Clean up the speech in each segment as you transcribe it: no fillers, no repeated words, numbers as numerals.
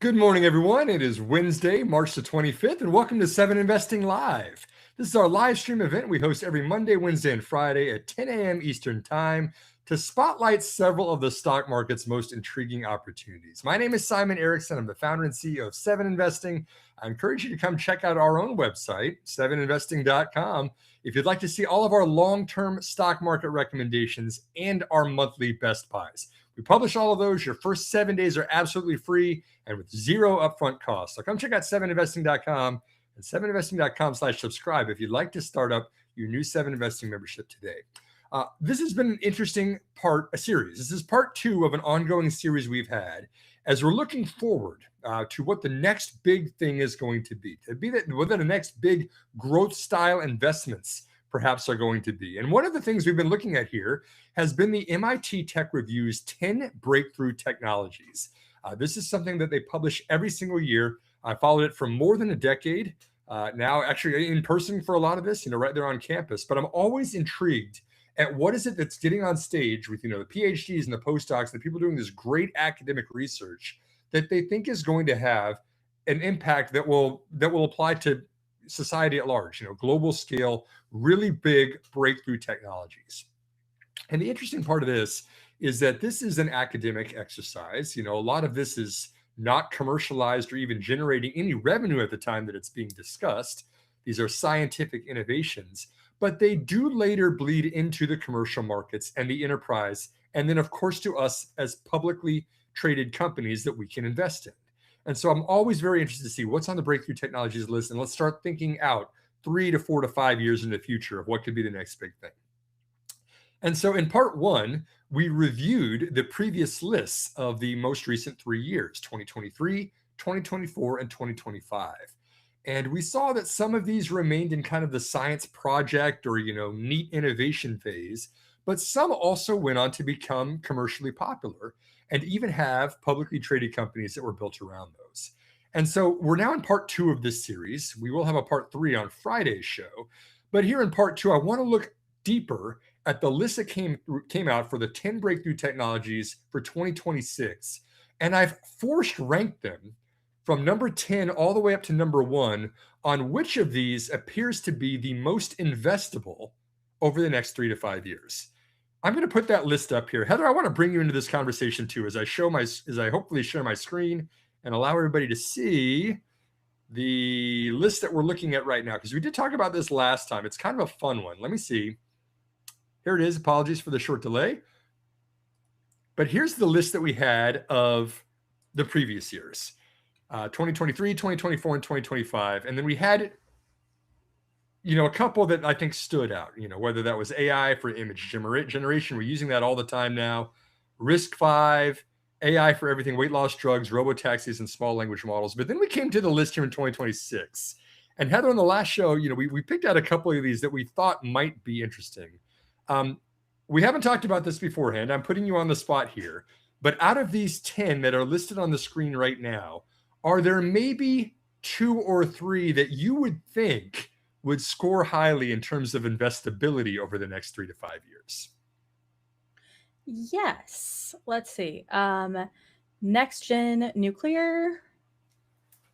Good morning, everyone. It is Wednesday, March the 25th, and welcome to 7 Investing Live. This is our live stream event we host every Monday, Wednesday, and Friday at 10 a.m. Eastern Time to spotlight several of the stock market's most intriguing opportunities. My name is Simon Erickson. I'm the founder and CEO of 7 Investing. I encourage you to come check out our own website, 7investing.com, if you'd like to see all of our long-term stock market recommendations and our monthly best buys. We publish all of those. Your first 7 days are absolutely free and with zero upfront costs. So come check out 7investing.com and 7investing.com/subscribe if you'd like to start up your new 7 Investing membership today. This has been an interesting a series. This is part 2 of an ongoing series we've had as we're looking forward to what the next big thing is going to be what the next big growth style investments perhaps are going to be. And one of the things we've been looking at here has been the MIT Tech Review's 10 breakthrough technologies. This is something that they publish every single year. I followed it for more than a decade now, actually in person for a lot of this, right there on campus. But I'm always intrigued at what is it that's getting on stage with, the PhDs and the postdocs, the people doing this great academic research that they think is going to have an impact that will apply to society at large, global scale, really big breakthrough technologies. And the interesting part of this is that this is an academic exercise. A lot of this is not commercialized or even generating any revenue at the time that it's being discussed. These are scientific innovations, but they do later bleed into the commercial markets and the enterprise, and then, of course, to us as publicly traded companies that we can invest in. And so I'm always very interested to see what's on the breakthrough technologies list, and let's start thinking out 3 to 4 to 5 years in the future of what could be the next big thing. And so in part 1, we reviewed the previous lists of the most recent 3 years, 2023, 2024, and 2025. And we saw that some of these remained in kind of the science project or, neat innovation phase, but some also went on to become commercially popular and even have publicly traded companies that were built around those. And so we're now in part 2 of this series. We will have a part 3 on Friday's show. But here in part 2, I want to look deeper at the list that came out for the 10 breakthrough technologies for 2026. And I've forced ranked them from number 10 all the way up to number 1 on which of these appears to be the most investable over the next 3 to 5 years. I'm going to put that list up here. Heather, I want to bring you into this conversation too as I hopefully share my screen and allow everybody to see the list that we're looking at right now, because we did talk about this last time. It's kind of a fun one. Let me see. Here it is. Apologies for the short delay. But here's the list that we had of the previous years, 2023, 2024, and 2025. And then we had, a couple that I think stood out, whether that was AI for image generation. We're using that all the time now. Risk-V, AI for everything, weight loss drugs, robo-taxis, and small language models. But then we came to the list here in 2026. And Heather, on the last show, we picked out a couple of these that we thought might be interesting. We haven't talked about this beforehand. I'm putting you on the spot here. But out of these 10 that are listed on the screen right now, are there maybe 2 or 3 that you would think would score highly in terms of investability over the next 3 to 5 years? Yes. Let's see. Next gen nuclear.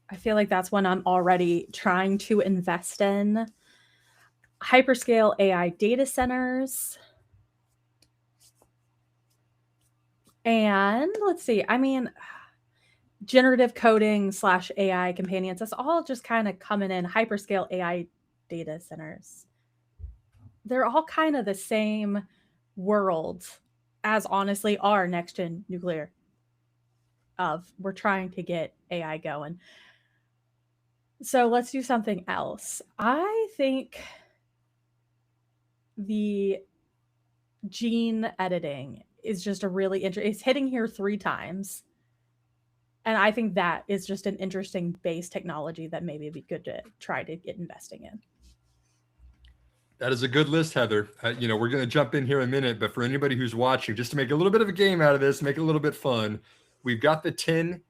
I feel like that's one I'm already trying to invest in. Hyperscale AI data centers. And let's see. Generative coding / AI companions. That's all just kind of coming in. Hyperscale AI data centers. They're all kind of the same world as honestly our next gen nuclear of we're trying to get AI going. So let's do something else. I think the gene editing is just a really interesting, it's hitting here 3 times. And I think that is just an interesting base technology that maybe would be good to try to get investing in. That is a good list, Heather. We're going to jump in here in a minute, but for anybody who's watching, just to make a little bit of a game out of this, make it a little bit fun, we've got the 10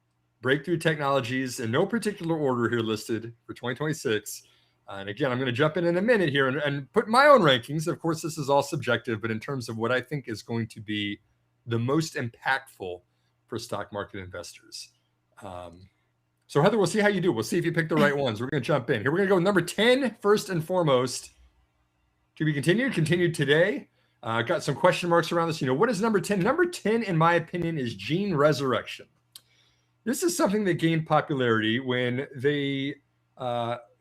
breakthrough technologies in no particular order here listed for 2026. And again, I'm going to jump in a minute here and put my own rankings. Of course, this is all subjective, but in terms of what I think is going to be the most impactful for stock market investors. So Heather, we'll see how you do. We'll see if you pick the right ones. We're going to jump in. Here we're going to go with number 10, first and foremost. To be continued, continued today. Got some question marks around this. What is number 10? Number 10, in my opinion, is gene resurrection. This is something that gained popularity when they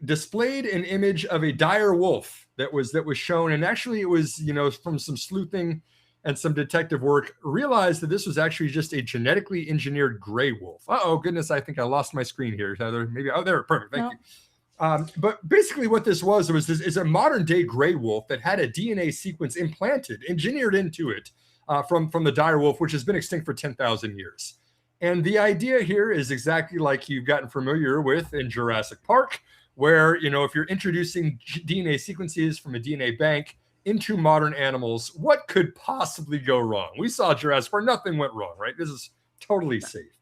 displayed an image of a dire wolf that was shown, and actually it was from some sleuthing and some detective work, realized that this was actually just a genetically engineered gray wolf. Oh goodness, I think I lost my screen here, Heather. Maybe there, perfect. Thank you. But basically, what this was is a modern day gray wolf that had a DNA sequence implanted, engineered into it from the dire wolf, which has been extinct for 10,000 years. And the idea here is exactly like you've gotten familiar with in Jurassic Park, where, if you're introducing DNA sequences from a DNA bank into modern animals, what could possibly go wrong? We saw Jurassic Park, nothing went wrong, right? This is totally safe.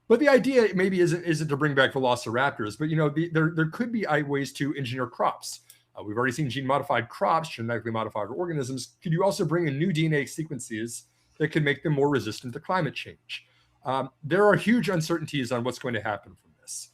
But the idea maybe isn't to bring back velociraptors, but there could be ways to engineer crops. We've already seen gene-modified crops, genetically modified organisms. Could you also bring in new DNA sequences that could make them more resistant to climate change? There are huge uncertainties on what's going to happen from this.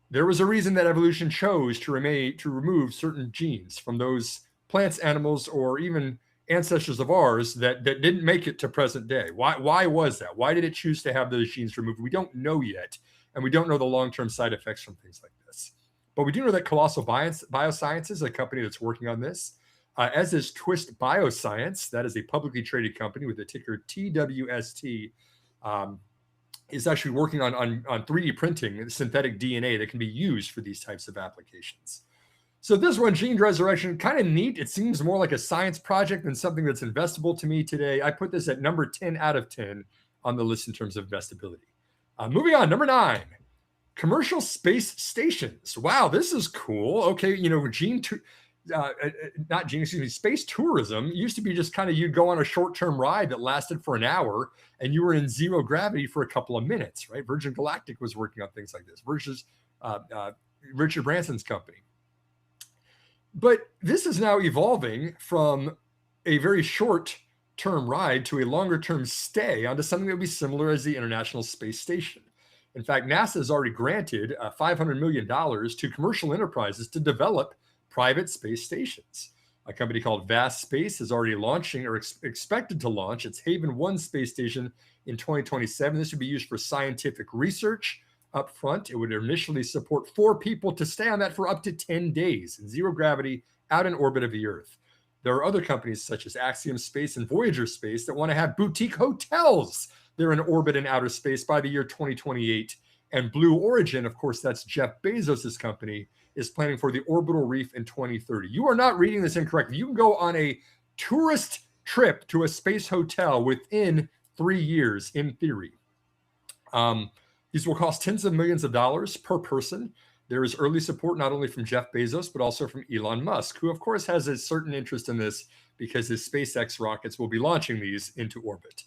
There was a reason that evolution chose to remove certain genes from those plants, animals, or even ancestors of ours that didn't make it to present day. Why was that? Why did it choose to have those genes removed? We don't know yet, and we don't know the long-term side effects from things like this. But we do know that Colossal Biosciences is a company that's working on this, as is Twist Bioscience. That is a publicly traded company with the ticker TWST. Is actually working on 3D printing synthetic DNA that can be used for these types of applications. So this one, gene resurrection, kind of neat. It seems more like a science project than something that's investable to me today. I put this at number 10 out of 10 on the list in terms of investability. Moving on, number 9, commercial space stations. Wow, this is cool. Okay, space tourism used to be just kind of, you'd go on a short-term ride that lasted for an hour and you were in zero gravity for a couple of minutes, right? Virgin Galactic was working on things like this versus Richard Branson's company. But this is now evolving from a very short-term ride to a longer-term stay onto something that would be similar as the International Space Station. In fact, NASA has already granted $500 million to commercial enterprises to develop private space stations. A company called Vast Space is already launching or expected to launch its Haven 1 space station in 2027. This would be used for scientific research up front. It would initially support 4 people to stay on that for up to 10 days in zero gravity out in orbit of the Earth. There are other companies such as Axiom Space and Voyager Space that want to have boutique hotels. They're in orbit in outer space by the year 2028. And Blue Origin, of course, that's Jeff Bezos' company, is planning for the orbital reef in 2030. You are not reading this incorrectly. You can go on a tourist trip to a space hotel within 3 years, in theory. These will cost tens of millions of dollars per person. There is early support not only from Jeff Bezos, but also from Elon Musk, who, of course, has a certain interest in this because his SpaceX rockets will be launching these into orbit.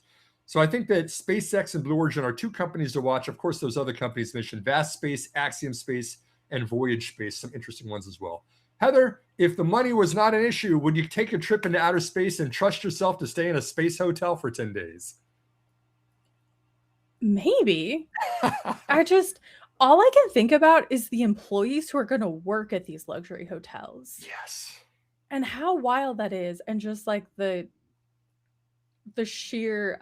So I think that SpaceX and Blue Origin are 2 companies to watch. Of course, those other companies mentioned, Vast Space, Axiom Space, and Voyage Space, some interesting ones as well. Heather, if the money was not an issue, would you take a trip into outer space and trust yourself to stay in a space hotel for 10 days? Maybe. All I can think about is the employees who are going to work at these luxury hotels. Yes. And how wild that is, and just like the sheer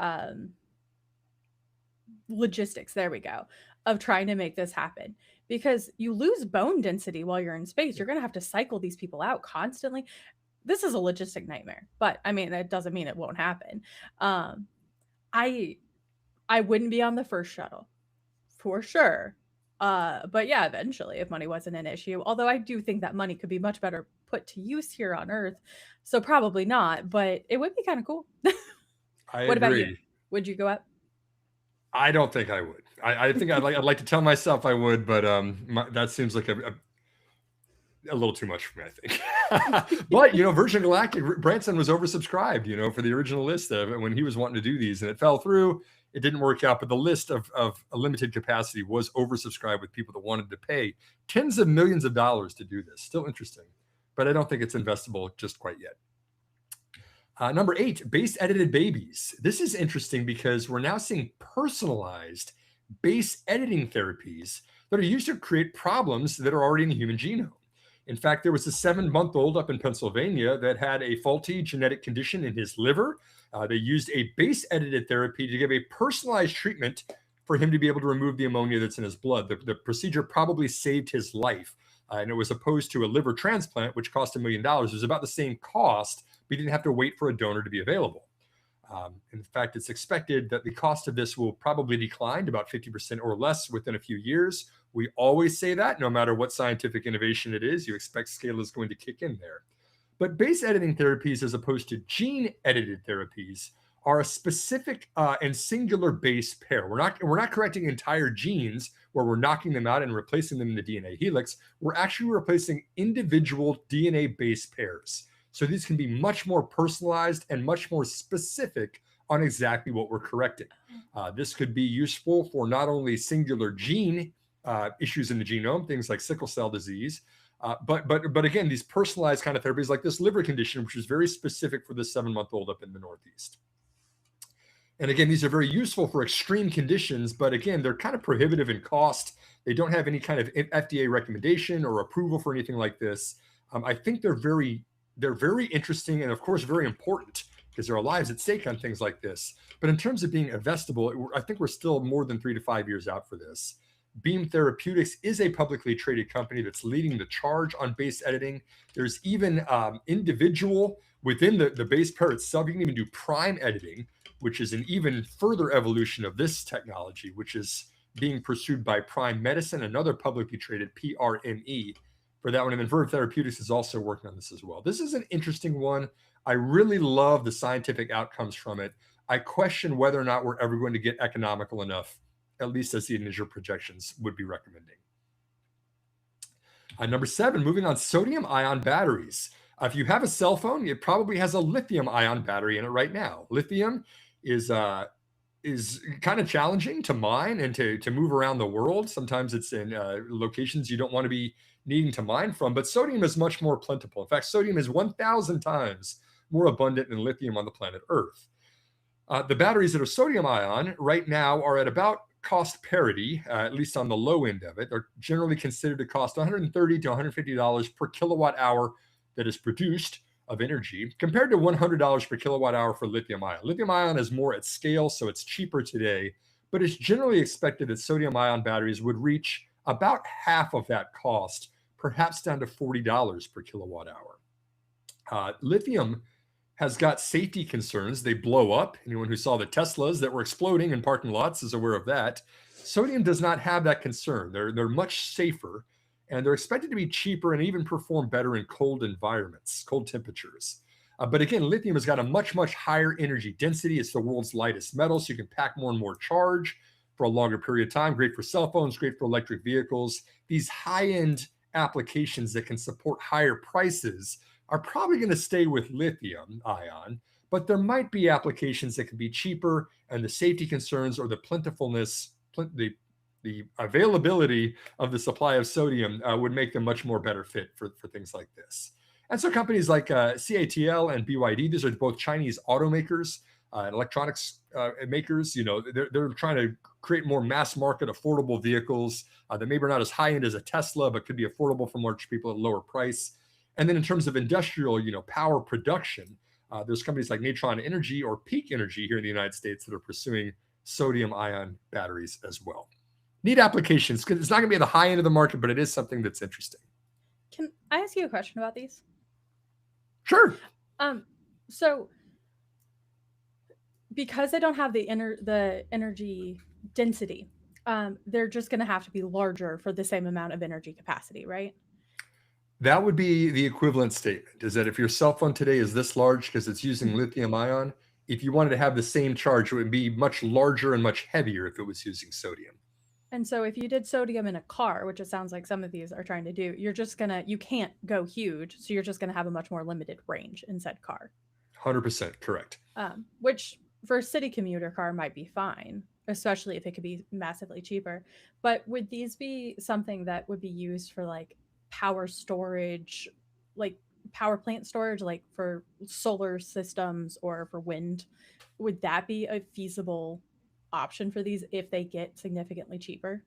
logistics, there we go, of trying to make this happen. Because you lose bone density while you're in space. You're going to have to cycle these people out constantly. This is a logistic nightmare, but I mean, that doesn't mean it won't happen. I wouldn't be on the first shuttle for sure. But yeah, eventually, if money wasn't an issue, although I do think that money could be much better put to use here on Earth. So probably not, but it would be kind of cool. What about you? Would you go up? I don't think I would. I think I'd like to tell myself I would, but that seems like a little too much for me, I think. But Virgin Galactic, Branson was oversubscribed, for the original list of when he was wanting to do these, and it fell through. It didn't work out, but the list of a limited capacity was oversubscribed with people that wanted to pay tens of millions of dollars to do this. Still interesting, but I don't think it's investable just quite yet. Number 8, base edited babies. This is interesting because we're now seeing personalized base editing therapies that are used to create problems that are already in the human genome. In fact, there was a 7-month-old up in Pennsylvania that had a faulty genetic condition in his liver. They used a base edited therapy to give a personalized treatment for him to be able to remove the ammonia that's in his blood. The procedure probably saved his life. And it was opposed to a liver transplant, which cost $1 million. It was about the same cost, but he didn't have to wait for a donor to be available. In fact, it's expected that the cost of this will probably decline to about 50% or less within a few years. We always say that no matter what scientific innovation it is, you expect scale is going to kick in there. But base editing therapies, as opposed to gene edited therapies, are a specific and singular base pair. We're not correcting entire genes where we're knocking them out and replacing them in the DNA helix. We're actually replacing individual DNA base pairs. So these can be much more personalized and much more specific on exactly what we're correcting. This could be useful for not only singular gene issues in the genome, things like sickle cell disease, but again, these personalized kind of therapies like this liver condition, which is very specific for this 7-month-old up in the Northeast. And again, these are very useful for extreme conditions, but again, they're kind of prohibitive in cost. They don't have any kind of FDA recommendation or approval for anything like this. I think they're very interesting and of course very important because there are lives at stake on things like this. But in terms of being investable, I think we're still more than 3 to 5 years out for this. Beam Therapeutics is a publicly traded company that's leading the charge on base editing. There's even individual within the base pair itself. You can even do prime editing, which is an even further evolution of this technology, which is being pursued by Prime Medicine, another publicly traded PRME for that one. And then Verve Therapeutics is also working on this as well. This is an interesting one. I really love the scientific outcomes from it. I question whether or not we're ever going to get economical enough, at least as the initial projections would be recommending. Number 7, moving on, sodium ion batteries. If you have a cell phone, it probably has a lithium ion battery in it right now. Lithium is kind of challenging to mine and to move around the world. Sometimes it's in locations you don't want to be needing to mine from, but sodium is much more plentiful. In fact, sodium is 1,000 times more abundant than lithium on the planet Earth. The batteries that are sodium ion right now are at about cost parity, at least on the low end of it. They're generally considered to cost $130 to $150 per kilowatt hour that is produced of energy, compared to $100 per kilowatt hour for lithium ion. Lithium ion is more at scale, so it's cheaper today, but it's generally expected that sodium ion batteries would reach about half of that cost, perhaps down to $40 per kilowatt hour. Lithium has got safety concerns. They blow up. Anyone who saw the Teslas that were exploding in parking lots is aware of that. Sodium does not have that concern. They're much safer, and they're expected to be cheaper and even perform better in cold environments, cold temperatures. But again, lithium has got a much, much higher energy density. It's the world's lightest metal, so you can pack more and more charge for a longer period of time. Great for cell phones, great for electric vehicles. These high-end applications that can support higher prices are probably going to stay with lithium ion, but there might be applications that can be cheaper, and the safety concerns or the plentifulness, the availability of the supply of sodium would make them much more better fit for things like this. And so companies like CATL and BYD, these are both Chinese automakers and electronics makers. They're trying to create more mass market affordable vehicles that maybe are not as high end as a Tesla, but could be affordable for large people at a lower price. And then in terms of industrial, power production, there's companies like Natron Energy or Peak Energy here in the United States that are pursuing sodium ion batteries as well. Neat applications. It's not going to be at the high end of the market, but it is something that's interesting. Can I ask you a question about these? Sure. So because they don't have the energy density, they're just going to have to be larger for the same amount of energy capacity, right? That would be the equivalent statement, is that if your cell phone today is this large because it's using lithium ion, if you wanted to have the same charge, it would be much larger and much heavier if it was using sodium. And so if you did sodium in a car, which it sounds like some of these are trying to do, you can't go huge. So you're just going to have a much more limited range in said car. 100% correct. Which for a city commuter car might be fine, especially if it could be massively cheaper. But would these be something that would be used for like power storage, like power plant storage, like for solar systems or for wind? Would that be a feasible option for these if they get significantly cheaper?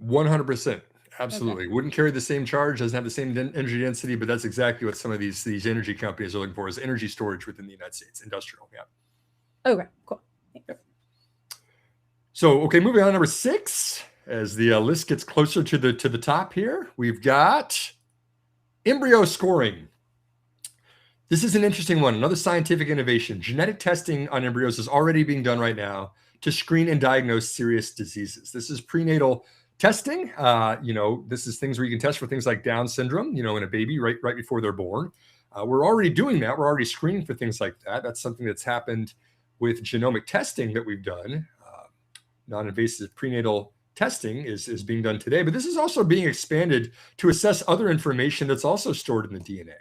100%. Okay. Absolutely. Wouldn't carry the same charge, doesn't have the same energy density, but that's exactly what some of these energy companies are looking for, is energy storage within the United States, industrial. Yeah. Okay, cool. Yep. So, okay, moving on to number 6, as the list gets closer to the top here, we've got embryo scoring. This is an interesting one. Another scientific innovation. Genetic testing on embryos is already being done right now to screen and diagnose serious diseases. This is prenatal testing. This is things where you can test for things like Down syndrome, in a baby right before they're born. We're already doing that. We're already screening for things like that. That's something that's happened with genomic testing that we've done. Non-invasive prenatal testing is being done today, but this is also being expanded to assess other information that's also stored in the DNA.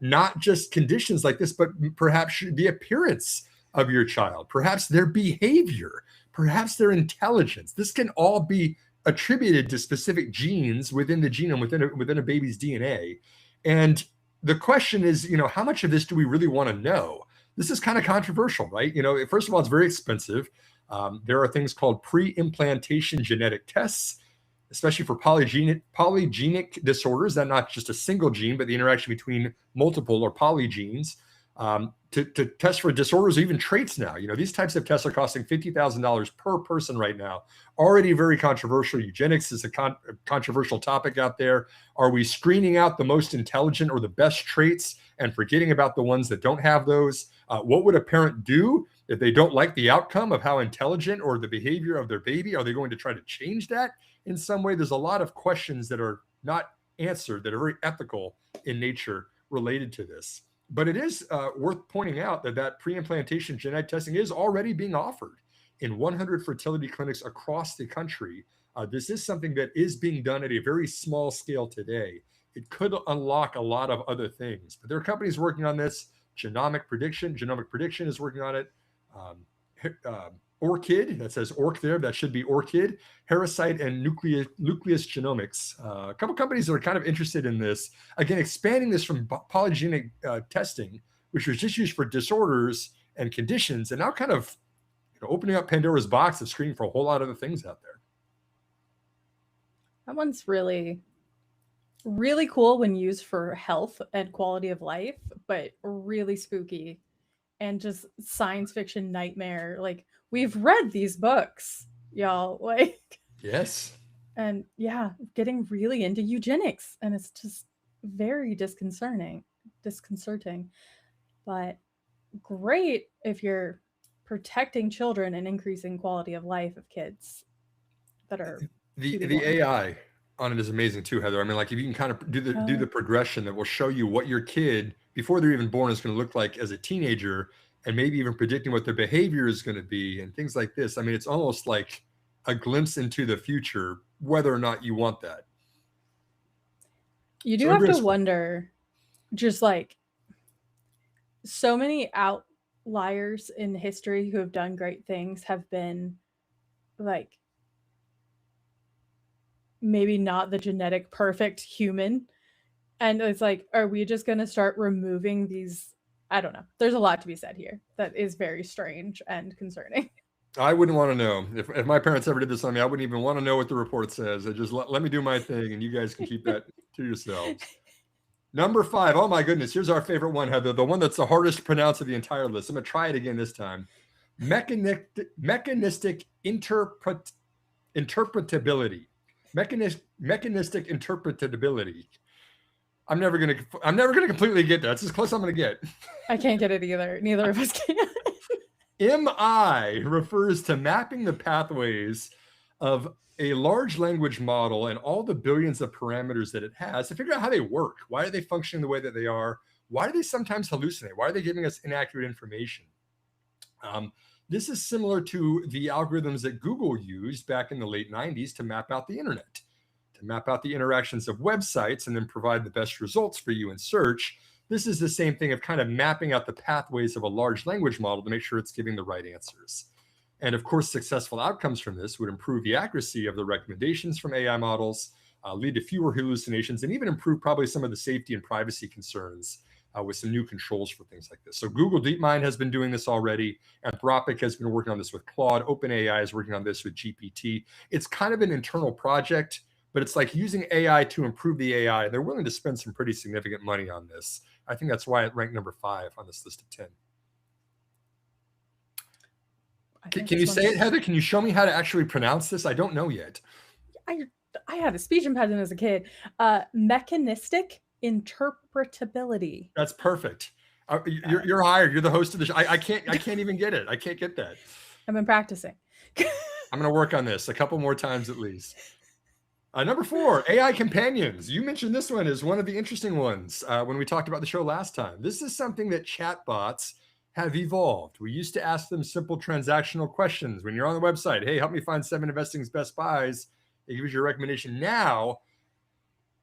Not just conditions like this, but perhaps the appearance of your child, perhaps their behavior, perhaps their intelligence. This can all be attributed to specific genes within the genome, within a baby's DNA. And the question is, how much of this do we really want to know? This is kind of controversial, right? First of all, it's very expensive. There are things called pre-implantation genetic tests, especially for polygenic disorders, that not just a single gene, but the interaction between multiple or polygenes, to test for disorders or even traits now. These types of tests are costing $50,000 per person right now. Already very controversial. Eugenics is a controversial topic out there. Are we screening out the most intelligent or the best traits and forgetting about the ones that don't have those? What would a parent do if they don't like the outcome of how intelligent or the behavior of their baby? Are they going to try to change that in some way? There's a lot of questions that are not answered that are very ethical in nature related to this. But it is worth pointing out that pre-implantation genetic testing is already being offered in 100 fertility clinics across the country. This is something that is being done at a very small scale today. It could unlock a lot of other things, but there are companies working on this. Genomic Prediction is working on it. ORCID, that says ORC there, that should be ORCID, Parasite and Nucleus Genomics. A couple companies that are kind of interested in this. Again, expanding this from polygenic testing, which was just used for disorders and conditions, and now kind of opening up Pandora's box of screening for a whole lot of other things out there. That one's really, really cool when used for health and quality of life, but really spooky and just science fiction nightmare. Like, we've read these books, y'all. Like, yes. And yeah, getting really into eugenics, and it's just very disconcerting. But great if you're protecting children and increasing quality of life of kids that are the AI on it is amazing too, Heather. I mean, like, if you can kind of do the progression that will show you what your kid before they're even born is going to look like as a teenager, and maybe even predicting what their behavior is going to be and things like this. I mean, it's almost like a glimpse into the future, whether or not you want that. You do have to wonder, just like, so many outliers in history who have done great things have been like maybe not the genetic perfect human. And it's like, are we just going to start removing these? I don't know. There's a lot to be said here that is very strange and concerning. I wouldn't want to know. If my parents ever did this on me, I wouldn't even want to know what the report says. I just let me do my thing, and you guys can keep that to yourselves. Number 5. Oh my goodness. Here's our favorite one, Heather. The one that's the hardest to pronounce of the entire list. I'm going to try it again this time. Mechanistic interpretability. Mechanistic interpretability. I'm never gonna completely get that. It's as close as I'm gonna get. I can't get it either. Neither of us can. MI refers to mapping the pathways of a large language model and all the billions of parameters that it has to figure out how they work. Why are they functioning the way that they are? Why do they sometimes hallucinate? Why are they giving us inaccurate information? This is similar to the algorithms that Google used back in the late 90s to map out the internet, to map out the interactions of websites and then provide the best results for you in search. This is the same thing of kind of mapping out the pathways of a large language model to make sure it's giving the right answers. And of course, successful outcomes from this would improve the accuracy of the recommendations from AI models, lead to fewer hallucinations, and even improve probably some of the safety and privacy concerns with some new controls for things like this. So Google DeepMind has been doing this already. Anthropic has been working on this with Claude. OpenAI is working on this with GPT. It's kind of an internal project, but it's like using AI to improve the AI. They're willing to spend some pretty significant money on this. I think that's why it ranked number 5 on this list of 10. Can you say it, Heather? Can you show me how to actually pronounce this? I don't know yet. I had a speech impediment as a kid. Mechanistic interpretability. That's perfect. You're hired. You're the host of the show. I can't even get it. I can't get that. I've been practicing. I'm going to work on this a couple more times at least. Number 4, AI companions. You mentioned this one as one of the interesting ones when we talked about the show last time. This is something that chatbots have evolved. We used to ask them simple transactional questions. When you're on the website, hey, help me find 7 Investing's best buys. They give you your recommendation. Now,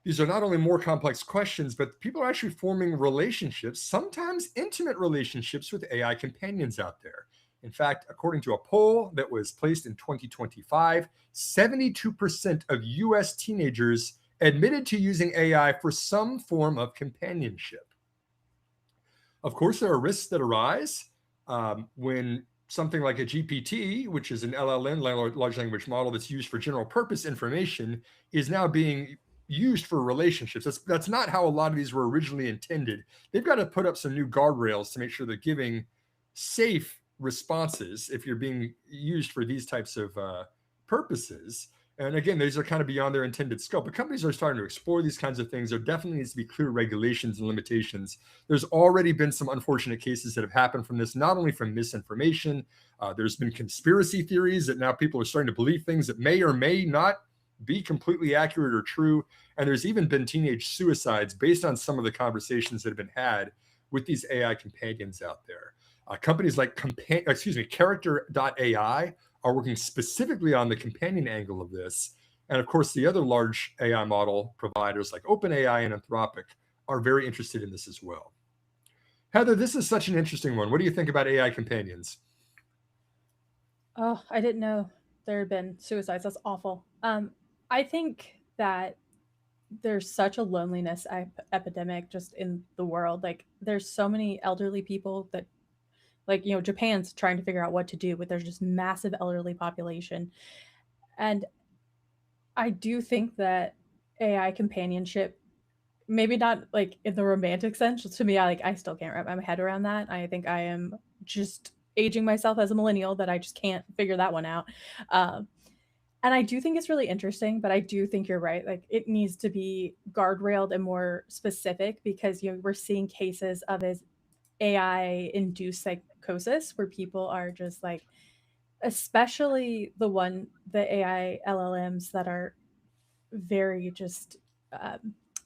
these are not only more complex questions, but people are actually forming relationships, sometimes intimate relationships with AI companions out there. In fact, according to a poll that was placed in 2025, 72% of US teenagers admitted to using AI for some form of companionship. Of course, there are risks that arise when something like a GPT, which is an LLM, large language model that's used for general purpose information, is now being used for relationships. That's not how a lot of these were originally intended. They've got to put up some new guardrails to make sure they're giving safe responses if you're being used for these types of purposes. And again, these are kind of beyond their intended scope, but companies are starting to explore these kinds of things. There definitely needs to be clear regulations and limitations. There's already been some unfortunate cases that have happened from this, not only from misinformation. There's been conspiracy theories that now people are starting to believe things that may or may not be completely accurate or true. And there's even been teenage suicides based on some of the conversations that have been had with these AI companions out there. Companies like Character.ai are working specifically on the companion angle of this. And of course, the other large AI model providers like OpenAI and Anthropic are very interested in this as well. Heather, this is such an interesting one. What do you think about AI companions? Oh, I didn't know there had been suicides. That's awful. I think that there's such a loneliness epidemic just in the world. Like, there's so many elderly people that, like, you know, Japan's trying to figure out what to do, but there's just massive elderly population. And I do think that AI companionship, maybe not like in the romantic sense, to me, I still can't wrap my head around that. I think I am just aging myself as a millennial that I just can't figure that one out. And I do think it's really interesting, but I do think you're right. Like, it needs to be guardrailed and more specific, because, you know, we're seeing cases of as AI induced psychosis where people are just like, especially the AI LLMs that are very just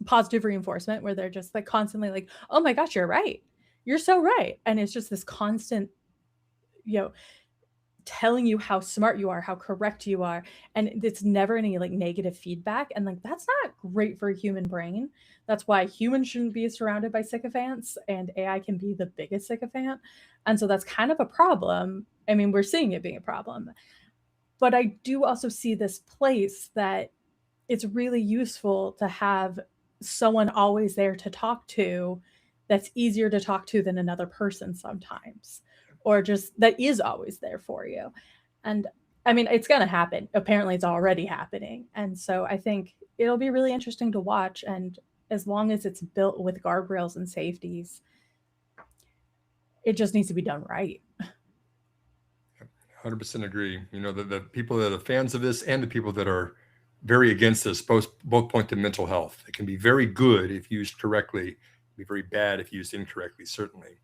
positive reinforcement, where they're just like constantly like, oh my gosh, you're right. You're so right. And it's just this constant, you know, telling you how smart you are, how correct you are, and it's never any like negative feedback. And like, that's not great for a human brain. That's why humans shouldn't be surrounded by sycophants, and AI can be the biggest sycophant. And so that's kind of a problem. I mean, we're seeing it being a problem. But I do also see this place that it's really useful to have someone always there to talk to, that's easier to talk to than another person sometimes, or just that is always there for you. And I mean, it's going to happen. Apparently, it's already happening. And so I think it'll be really interesting to watch. And as long as it's built with guardrails and safeties, it just needs to be done right. 100% agree. You know, the people that are fans of this and the people that are very against this both point to mental health. It can be very good if used correctly, be very bad if used incorrectly, certainly.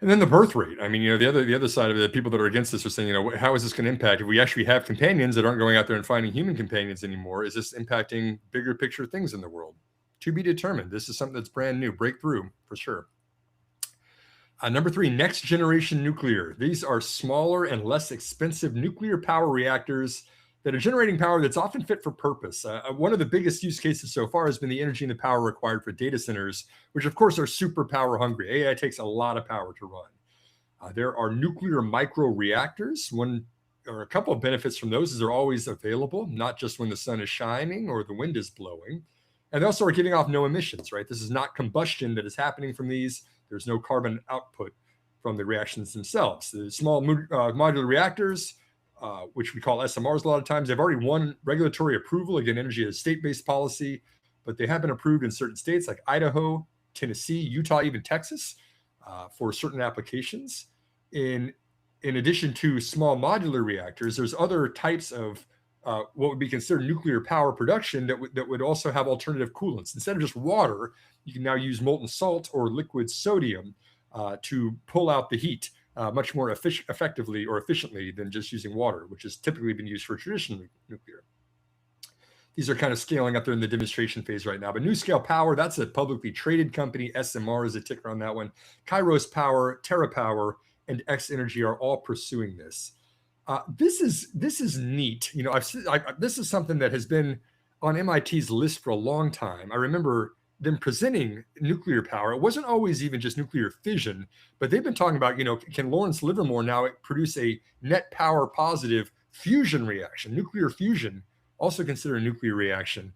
And then the birth rate. I mean, you know, the other side of it, the people that are against this are saying, you know, how is this going to impact if we actually have companions that aren't going out there and finding human companions anymore? Is this impacting bigger picture things in the world? To be determined. This is something that's brand new, breakthrough for sure. Number 3, next generation nuclear. These are smaller and less expensive nuclear power reactors that are generating power that's often fit for purpose. One of the biggest use cases so far has been the energy and the power required for data centers, which of course are super power hungry. AI takes a lot of power to run. There are nuclear micro reactors. One or a couple of benefits from those is they're always available, not just when the sun is shining or the wind is blowing. And they also are giving off no emissions, right? This is not combustion that is happening from these. There's no carbon output from the reactions themselves. The small modular reactors, which we call SMRs a lot of times, they've already won regulatory approval. Again, energy is a state-based policy, but they have been approved in certain states like Idaho, Tennessee, Utah, even Texas, for certain applications. In addition to small modular reactors, there's other types of what would be considered nuclear power production that would also have alternative coolants. Instead of just water, you can now use molten salt or liquid sodium to pull out the heat much more effectively or efficiently than just using water, which has typically been used for traditional nuclear. These are kind of scaling up there in the demonstration phase right now. But NuScale Power, that's a publicly traded company. SMR is a ticker on that one. Kairos Power, TerraPower, and X Energy are all pursuing this. This is neat. You know, this is something that has been on MIT's list for a long time. I remember them presenting nuclear power. It wasn't always even just nuclear fission, but they've been talking about, you know, can Lawrence Livermore now produce a net power positive fusion reaction? Nuclear fusion, also considered a nuclear reaction.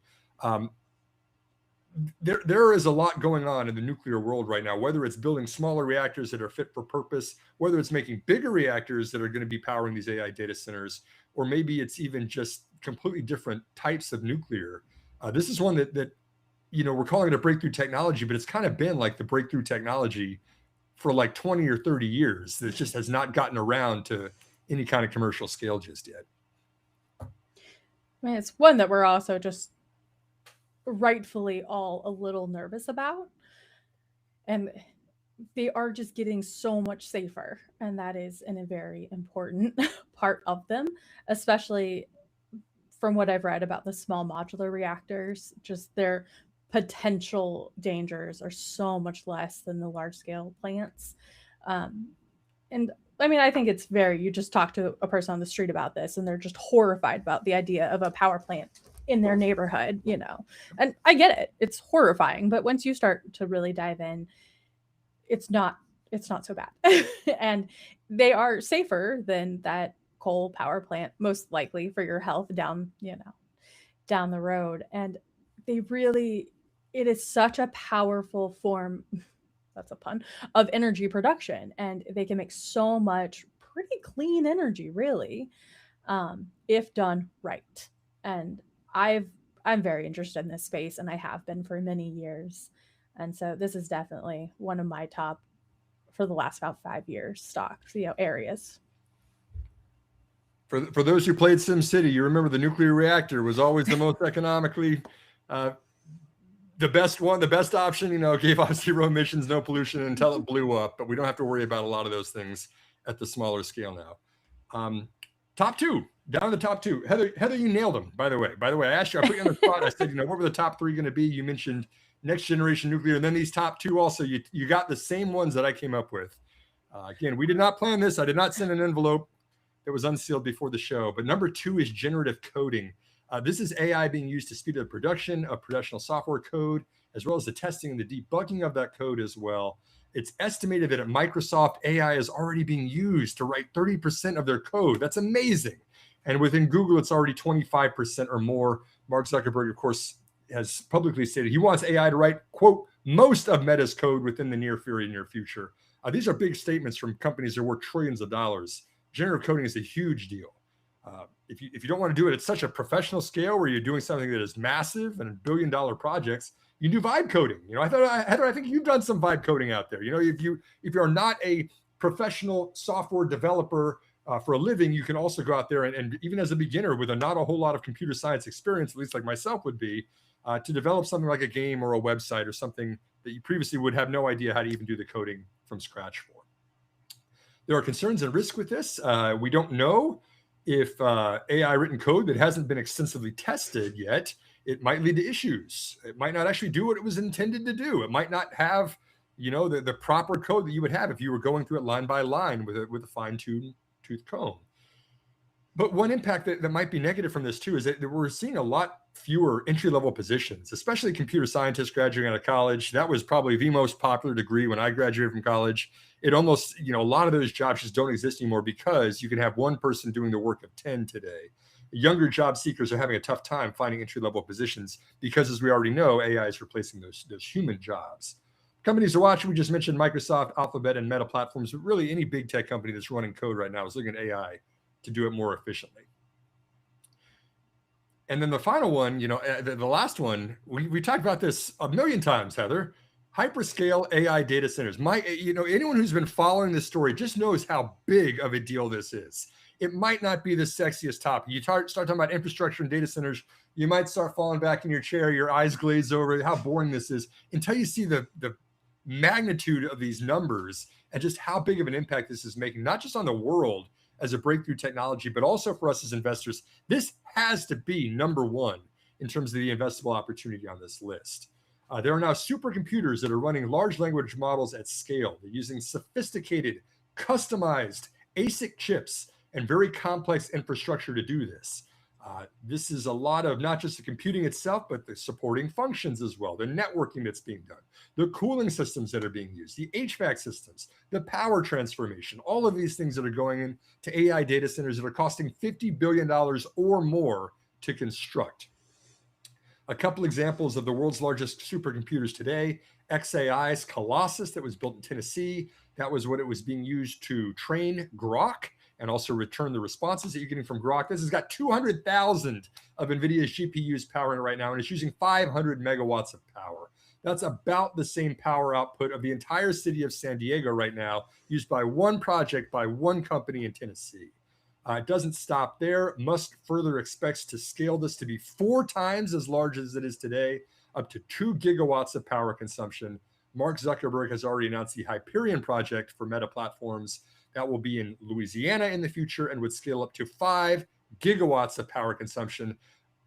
There is a lot going on in the nuclear world right now, whether it's building smaller reactors that are fit for purpose, whether it's making bigger reactors that are going to be powering these AI data centers, or maybe it's even just completely different types of nuclear. This is one that, you know, we're calling it a breakthrough technology, but it's kind of been like the breakthrough technology for like 20 or 30 years that just has not gotten around to any kind of commercial scale just yet. I mean, it's one that we're also just rightfully all a little nervous about. And they are just getting so much safer. And that is a very important part of them, especially from what I've read about the small modular reactors. Just their potential dangers are so much less than the large scale plants. And I mean, I think it's you just talk to a person on the street about this and they're just horrified about the idea of a power plant in their neighborhood, you know. And I get it. It's horrifying, but once you start to really dive in, it's not so bad. And they are safer than that coal power plant, most likely for your health down the road. And it is such a powerful form, that's a pun, of energy production. And they can make so much pretty clean energy, really, if done right. And I'm very interested in this space, and I have been for many years. And so this is definitely one of my top, for the last about 5 years, stocks, areas. For those who played SimCity, you remember the nuclear reactor was always the most economically the best one, the best option, gave off zero emissions, no pollution until it blew up. But we don't have to worry about a lot of those things at the smaller scale now. Top two, down to the top two. Heather, you nailed them, by the way. I asked you, I put you on the spot. I said, what were the top three going to be? You mentioned next generation nuclear. And then these top two also, you got the same ones that I came up with. Again, we did not plan this. I did not send an envelope that was unsealed before the show. But number two is generative coding. This is AI being used to speed up the production of professional software code, as well as the testing and the debugging of that code as well. It's estimated that at Microsoft, AI is already being used to write 30% of their code. That's amazing. And within Google, it's already 25% or more. Mark Zuckerberg, of course, has publicly stated he wants AI to write, quote, most of Meta's code within the near future. These are big statements from companies that are worth trillions of dollars. Generative coding is a huge deal. If you don't want to do it at such a professional scale where you're doing something that is massive and billion-dollar projects, you do vibe coding. Heather, I think you've done some vibe coding out there. If you're not a professional software developer for a living, you can also go out there and even as a beginner with not a whole lot of computer science experience, at least like myself would be, to develop something like a game or a website or something that you previously would have no idea how to even do the coding from scratch for. There are concerns and risks with this. We don't know if AI written code that hasn't been extensively tested yet, it might lead to issues. It might not actually do what it was intended to do. It might not have, the proper code that you would have if you were going through it line by line with a fine-tooth comb. But one impact that might be negative from this too is that we're seeing a lot fewer entry-level positions, especially computer scientists graduating out of college. That was probably the most popular degree when I graduated from college. It almost, a lot of those jobs just don't exist anymore because you can have one person doing the work of 10 today. younger job seekers are having a tough time finding entry-level positions because, as we already know, AI is replacing those human jobs. Companies to watch, we just mentioned Microsoft, Alphabet, and Meta Platforms, but really any big tech company that's running code right now is looking at AI to do it more efficiently. And then the final one, the last one, we talked about this a million times, Heather. Hyperscale AI data centers. Anyone who's been following this story just knows how big of a deal this is. It might not be the sexiest topic. You start talking about infrastructure and data centers, you might start falling back in your chair, your eyes glaze over how boring this is, until you see the magnitude of these numbers and just how big of an impact this is making, not just on the world as a breakthrough technology, but also for us as investors. This has to be number one in terms of the investable opportunity on this list. There are now supercomputers that are running large language models at scale. They're using sophisticated, customized ASIC chips and very complex infrastructure to do this. This is a lot of not just the computing itself, but the supporting functions as well, the networking that's being done, the cooling systems that are being used, the HVAC systems, the power transformation, all of these things that are going into AI data centers that are costing $50 billion or more to construct. A couple examples of the world's largest supercomputers today: xAI's Colossus that was built in Tennessee. That was what it was being used to train Grok and also return the responses that you're getting from Grok. This has got 200,000 of NVIDIA's GPUs powering it right now, and it's using 500 megawatts of power. That's about the same power output of the entire city of San Diego right now, used by one project by one company in Tennessee. It doesn't stop there. Musk further expects to scale this to be 4 times as large as it is today, up to 2 gigawatts of power consumption. Mark Zuckerberg has already announced the Hyperion project for Meta Platforms. That will be in Louisiana in the future and would scale up to 5 gigawatts of power consumption.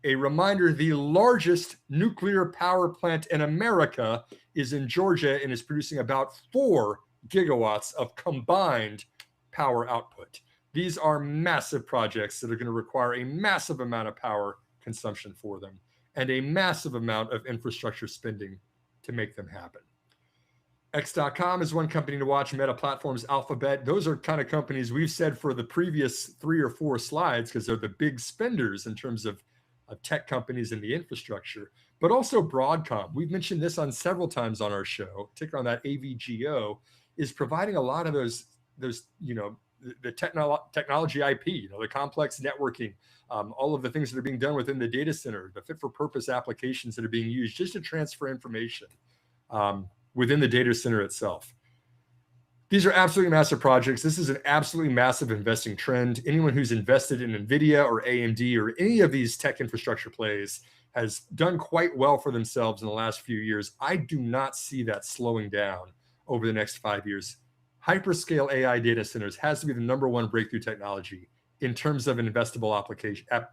A reminder, the largest nuclear power plant in America is in Georgia and is producing about 4 gigawatts of combined power output. These are massive projects that are going to require a massive amount of power consumption for them and a massive amount of infrastructure spending to make them happen. X.com is one company to watch. Meta Platforms, Alphabet. Those are kind of companies we've said for the previous 3 or 4 slides because they're the big spenders in terms of tech companies and the infrastructure, but also Broadcom. We've mentioned this on several times on our show. Ticker on that AVGO is providing a lot of those the technology IP, the complex networking, all of the things that are being done within the data center, the fit for purpose applications that are being used just to transfer information within the data center itself. These are absolutely massive projects. This is an absolutely massive investing trend. Anyone who's invested in NVIDIA or AMD or any of these tech infrastructure plays has done quite well for themselves in the last few years. I do not see that slowing down over the next 5 years. Hyperscale AI data centers has to be the number one breakthrough technology in terms of an investable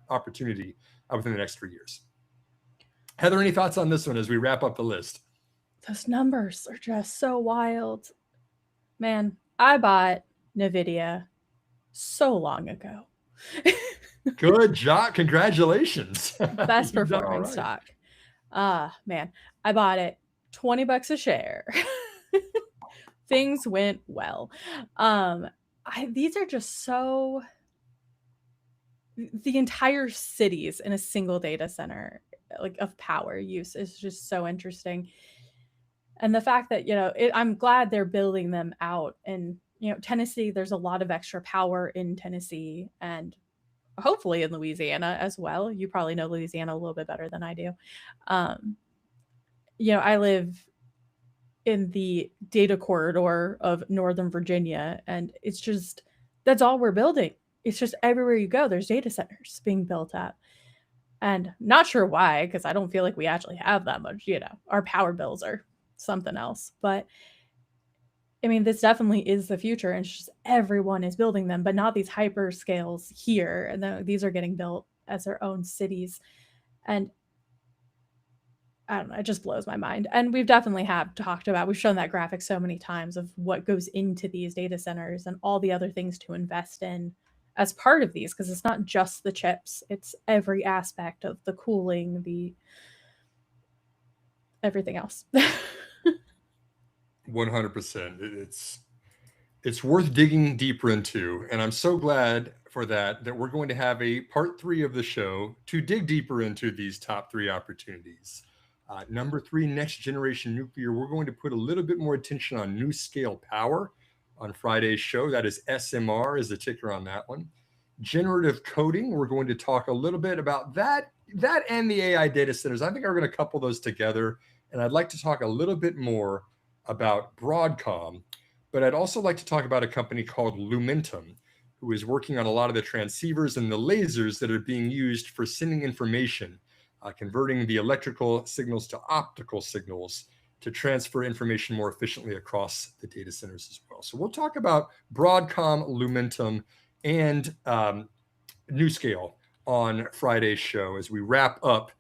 opportunity within the next 3 years. Heather, any thoughts on this one as we wrap up the list? Those numbers are just so wild. Man, I bought NVIDIA so long ago. Good job. Congratulations. Best performing stock. Man, I bought it $20 a share. Things went well. These are just so, the entire cities in a single data center, like, of power use is just so interesting. And the fact that, I'm glad they're building them out. And, Tennessee, there's a lot of extra power in Tennessee and hopefully in Louisiana as well. You probably know Louisiana a little bit better than I do. I live in the data corridor of Northern Virginia, and it's just, that's all we're building. It's just everywhere you go, there's data centers being built up. And not sure why, because I don't feel like we actually have that much, our power bills are something else. But I mean, this definitely is the future, and it's just everyone is building them, but not these hyperscales here. And these are getting built as their own cities. And I don't know, it just blows my mind. And we've definitely we've shown that graphic so many times of what goes into these data centers and all the other things to invest in as part of these, because it's not just the chips, it's every aspect of the cooling, the everything else. 100%. It's worth digging deeper into, and I'm so glad for that we're going to have a part 3 of the show to dig deeper into these top 3 opportunities. Number 3, next generation nuclear. We're going to put a little bit more attention on new scale power on Friday's show. That is SMR is the ticker on that one. Generative coding, we're going to talk a little bit about that and the AI data centers. I think we're going to couple those together. And I'd like to talk a little bit more about Broadcom, but I'd also like to talk about a company called Lumentum, who is working on a lot of the transceivers and the lasers that are being used for sending information, converting the electrical signals to optical signals to transfer information more efficiently across the data centers as well. So we'll talk about Broadcom, Lumentum, and NewScale on Friday's show as we wrap up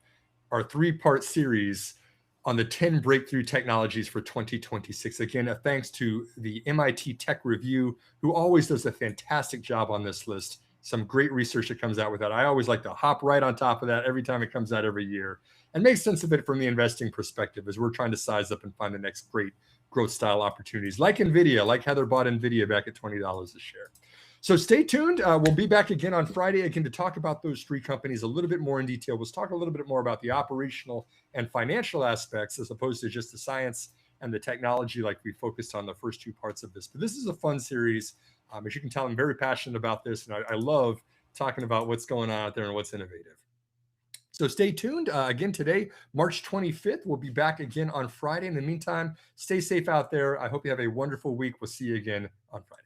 our 3-part series on the 10 breakthrough technologies for 2026. Again, a thanks to the MIT Tech Review, who always does a fantastic job on this list. Some great research that comes out with that. I always like to hop right on top of that every time it comes out every year and make sense of it from the investing perspective as we're trying to size up and find the next great growth style opportunities like NVIDIA, like Heather bought NVIDIA back at $20 a share. So stay tuned. We'll be back again on Friday again to talk about those 3 companies a little bit more in detail. We'll talk a little bit more about the operational and financial aspects as opposed to just the science and the technology like we focused on the first 2 parts of this. But this is a fun series. As you can tell, I'm very passionate about this, and I love talking about what's going on out there and what's innovative. So stay tuned. Again, today, March 25th, we'll be back again on Friday. In the meantime, stay safe out there. I hope you have a wonderful week. We'll see you again on Friday.